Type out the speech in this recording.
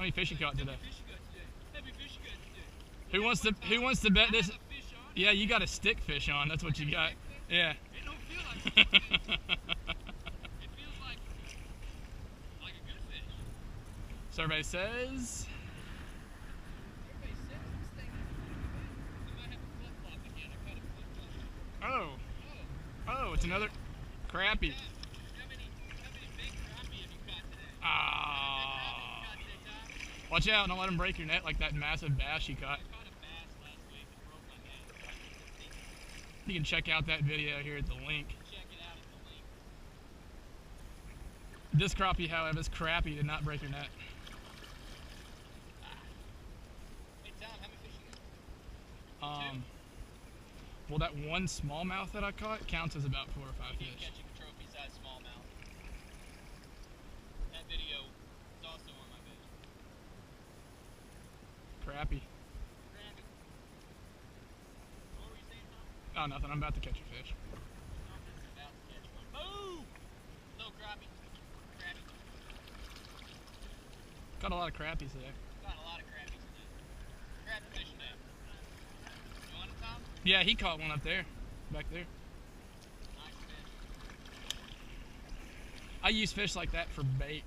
How many fish you caught today? Who wants to bet this? Yeah, you got a stick fish on. That's what you got. Yeah. It don't feel like a stick fish. It feels like a good fish. Survey says. Everybody says this thing is a good fish. I might have a flip flop again. I caught a flip flop. Oh, it's another crappie. How many big crappie have you caught today? Ah. Watch out! Don't let him break your net like that massive bass you caught. I caught a bass last week and broke my net. You can check out that video here at the link. Check it out at the link. This crappie, however, this crappie did not break your net. Hey Tom, how many fish you got? Well, that one smallmouth that I caught counts as about 4 or 5 Keep fish. catching trophy-sized smallmouth. That video is also on my page. Crappie. Crappie. What were you saying, Tom? Oh, nothing. I'm about to catch a fish. Tom is about to catch one. Boom! Little crappie. Crappie. Caught a lot of crappies today. Caught a lot of crappies today. Crappie fishing day. You want it, Tom? Yeah, he caught one up there. Back there. Nice fish. I use fish like that for bait.